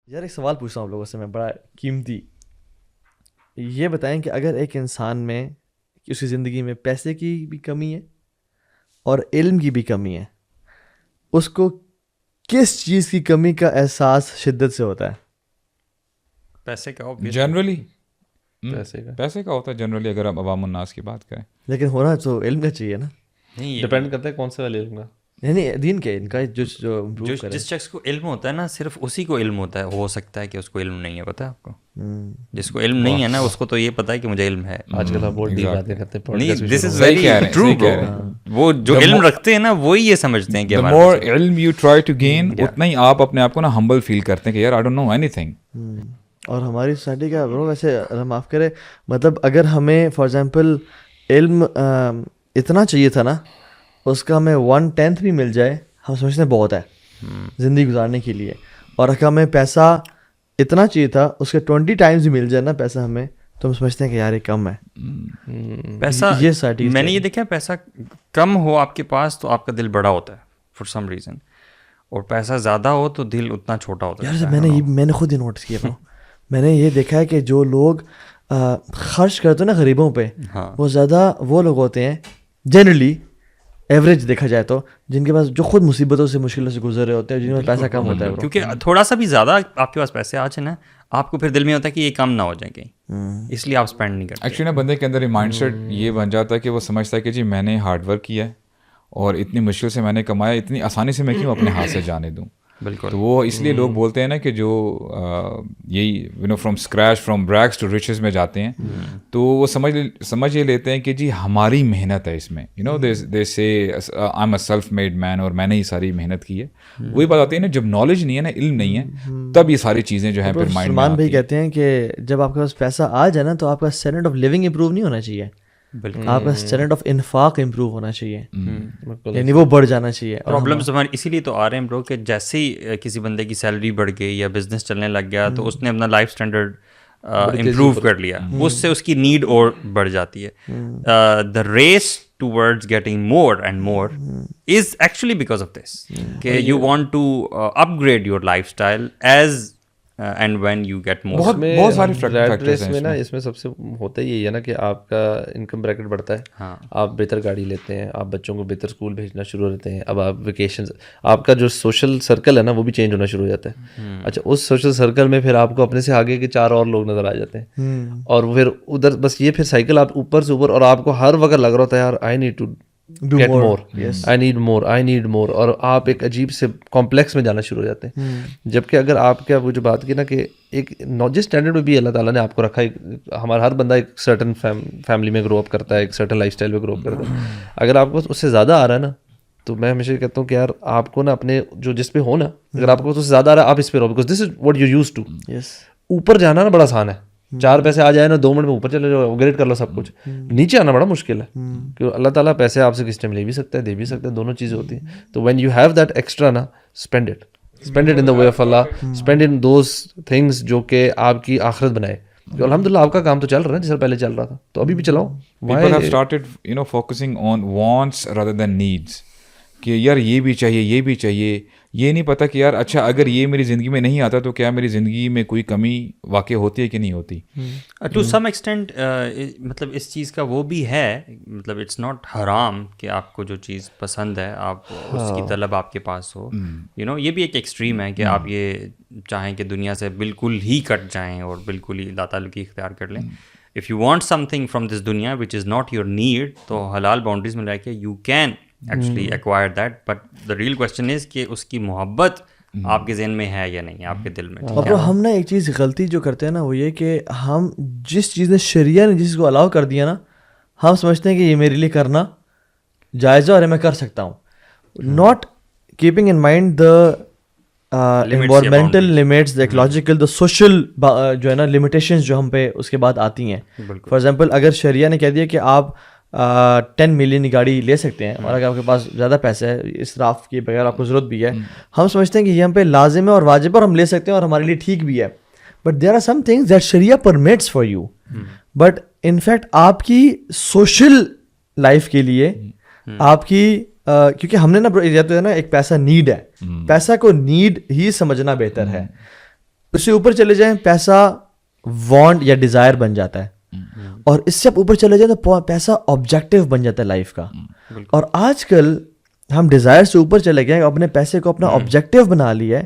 یار ایک سوال پوچھ رہا ہوں آپ لوگوں سے میں بڑا قیمتی. یہ بتائیں کہ اگر ایک انسان میں اس کی زندگی میں پیسے کی بھی کمی ہے اور علم کی بھی کمی ہے, اس کو کس چیز کی کمی کا احساس شدت سے ہوتا ہے؟ پیسے کا جنرلی پیسے کا ہوتا ہے جنرلی, اگر آپ عوام الناس کی بات کریں. لیکن ہونا تو علم کا چاہیے نا. ڈپینڈ کرتا ہے کون سے والے علم کا, یعنی دین کے ان کا جس شخص کو علم ہوتا ہے نا, صرف اسی کو علم ہوتا ہے. ہو سکتا ہے کہ اس کو علم نہیں ہے, پتہ ہے آپ کو. جس کو علم نہیں ہے نا, اس کو تو یہ پتہ ہے کہ مجھے علم ہے. آج کل آپ بہت ڈیپ باتیں کرتے ہیں. نہیں, دس از ویری ٹرو برو. وہ جو علم رکھتے ہیں نا وہی یہ سمجھتے ہیں کہ the more علم you try to gain, اتنا ہی آپ اپنے آپ کو نا ہمبل فیل کرتے ہیں کہ یار I don't know anything. اور ہماری سوسائٹی کا برو ویسے معاف کرے, مطلب اگر ہمیں فار ایگزامپل علم اتنا چاہیے تھا نا, اس کا ہمیں 1/10 بھی مل جائے, ہم سمجھتے ہیں بہت ہے زندگی گزارنے کے لیے. اور اگر ہمیں پیسہ اتنا چاہیے تھا, اس کے 20 ٹائمز بھی مل جائے نا پیسہ ہمیں, تو ہم سمجھتے ہیں کہ یار یہ کم ہے. پیسہ, یہ سوسائٹی میں نے یہ دیکھا, پیسہ کم ہو آپ کے پاس تو آپ کا دل بڑا ہوتا ہے فار سم ریزن, اور پیسہ زیادہ ہو تو دل اتنا چھوٹا ہوتا ہے. یار میں نے خود ہی نوٹس کیا, میں نے یہ دیکھا ہے کہ جو لوگ خرچ کرتے ہیں نا غریبوں پہ, وہ زیادہ وہ لوگ ہوتے ہیں جنرلی ایوریج دیکھا جائے تو, جن کے پاس جو خود مصیبتوں سے مشکلوں سے گزر رہے ہوتے ہیں, جن میں پیسہ کم ہوتا ہے. کیونکہ تھوڑا سا بھی زیادہ آپ کے پاس پیسے آ جائیں نا, آپ کو پھر دل میں ہوتا ہے کہ یہ کم نہ ہو جائیں کہیں, اس لیے آپ اسپینڈ نہیں کرتے. ایکچولی نا بندے کے اندر یہ مائنڈ سیٹ یہ بن جاتا ہے کہ وہ سمجھتا ہے کہ جی میں نے ہارڈ ورک کیا ہے اور اتنی مشکل سے میں نے کمایا, اتنی آسانی سے میں کیوں اپنے ہاتھ سے جانے دوں. بالکل. تو وہ اس لیے لوگ بولتے ہیں نا کہ جو یہی from scratch from rags to riches میں جاتے ہیں, تو وہ سمجھ یہ لیتے ہیں کہ جی ہماری محنت ہے اس میں. They say I am a self made man, اور میں نے یہ ساری محنت کی ہے. وہی بات آتی ہے نا, جب نالج نہیں ہے نا, علم نہیں ہے, تب یہ ساری چیزیں جو ہیں پھر مائنڈ میں. سلمان بھائی کہتے ہیں کہ جب آپ کے پاس پیسہ آ جائے نا, تو آپ کا اسٹینڈرڈ آف لیونگ امپروو نہیں ہونا چاہیے, آپ کا اسٹینڈرڈ آف انفاق امپروو ہونا چاہیے, یعنی وہ بڑھ جانا چاہیے. پرابلمس ہمارے اسی لیے تو آ رہے ہیں برو, کہ جیسے ہی کسی بندے کی سیلری بڑھ گئی یا بزنس چلنے لگ گیا, تو اس نے اپنا لائف اسٹینڈرڈ امپروو کر لیا, اس سے اس کی نیڈ اور بڑھ جاتی ہے. The race towards getting more and more is actually because of this, کہ you want to upgrade your lifestyle as and when you get more. بہت سارے فیکٹرز میں نا, اس میں سب سے ہوتا ہی ہے نا کہ آپ کا انکم بریکٹ بڑھتا ہے, آپ بہتر گاڑی لیتے ہیں, آپ بچوں کو بہتر اسکول بھیجنا شروع ہوتے ہیں, اب آپ ویکیشنز, آپ کا جو سوشل سرکل ہے نا وہ بھی چینج ہونا شروع ہو جاتا ہے. اچھا, اس سوشل سرکل میں پھر آپ کو اپنے سے آگے کے 4 اور لوگ نظر آ جاتے ہیں, اور پھر ادھر بس یہ پھر سائیکل آپ اوپر سے اوپر, اور آپ کو ہر وقت لگ رہا ہوتا ہے یار I need to get more, I need more, اور آپ ایک عجیب سے کمپلیکس میں جانا شروع ہو جاتے ہیں. جبکہ اگر آپ کیا وہ جو بات کی نا کہ ایک جس اسٹینڈرڈ میں بھی اللہ تعالیٰ نے آپ کو رکھا ہے, ہمارا ہر بندہ ایک سرٹن فیملی میں گرو اپ کرتا ہے, ایک سرٹن لائف اسٹائل میں گرو اپ کرتا ہے. اگر آپ کو اس سے زیادہ آ رہا ہے نا, تو میں ہمیشہ کہتا ہوں کہ یار آپ کو نا اپنے جو جس پہ ہو نا, اگر آپ کو اس سے زیادہ آ رہا ہے آپ اس پہ رہو, because this is what you use to. اوپر جانا نا بڑا آسان ہے, 4 پیسے آ جائے نا 2 منٹ میں اوپر چلے جاؤ, اپگریڈ کر لو سب کچھ. نیچے آنا بڑا مشکل ہے, کیونکہ اللہ تعالیٰ پیسے آپ سے کس ٹائم لے بھی سکتا ہے, دے بھی سکتا ہے, دونوں چیزیں ہوتی ہیں. تو when you have that extra نا, spend it in the way of Allah, spend in those things جو کہ آپ کی آخرت بنائے. الحمد للہ آپ کا کام تو چل رہا ہے جیسا پہلے چل رہا تھا, تو ابھی بھی چلاؤ. People have started focusing on wants rather than needs, کہ یار یہ بھی چاہیے, یہ بھی چاہیے. یہ نہیں پتا کہ یار اچھا اگر یہ میری زندگی میں نہیں آتا تو کیا میری زندگی میں کوئی کمی واقع ہوتی ہے کہ نہیں ہوتی. ٹو سم ایکسٹینٹ مطلب اس چیز کا وہ بھی ہے, مطلب اٹس ناٹ حرام کہ آپ کو جو چیز پسند ہے آپ اس کی طلب آپ کے پاس ہو. یہ بھی ایک ایکسٹریم ہے کہ آپ یہ چاہیں کہ دنیا سے بالکل ہی کٹ جائیں اور بالکل ہی اللہ تعالیٰ کی اختیار کر لیں. If you want some thing from this دنیا وچ از ناٹ یور نیڈ, تو حلال باؤنڈریز میں رہ کے you can actually acquire that, but the real question is کہ اس کی محبت آپ کے ذہن میں ہے یا نہیں, آپ کے دل میں. اور ہم نا ایک چیز غلطی جو کرتے ہیں نا, وہ یہ کہ ہم جس چیز نے شریعہ نے جس کو الاؤ کر دیا نا, ہم سمجھتے ہیں کہ یہ میرے لیے کرنا جائز ہے اور میں کر سکتا ہوں, not keeping in mind the environmental limits, the ecological, the social جو ہے نا limitations جو ہم پہ اس کے بعد آتی ہیں. فار ایگزامپل اگر شریعہ نے کہہ دیا کہ آپ 10 ملین کی گاڑی لے سکتے ہیں, اور اگر آپ کے پاس زیادہ پیسہ ہے, اسراف کے بغیر آپ کو ضرورت بھی ہے, ہم سمجھتے ہیں کہ یہ ہم پہ لازم ہے اور واجب ہے اور ہم لے سکتے ہیں اور ہمارے لیے ٹھیک بھی ہے. But there are some things that shariah permits for you, but in fact آپ کی سوشل لائف کے لیے آپ کی کیونکہ ہم نے نا یہ تو ہے نا ایک پیسہ نیڈ ہے, پیسہ کو نیڈ ہی سمجھنا بہتر ہے. اس سے اوپر چلے جائیں پیسہ وانٹ یا ڈیزائر بن جاتا ہے, اور اس سے اوپر چلے جائیں تو پیسہ آبجیکٹو بن جاتا ہے لائف کا. اور آج کل ہم ڈیزائر سے اوپر چلے گئے, اپنے پیسے کو اپنا آبجیکٹو بنا لیا ہے.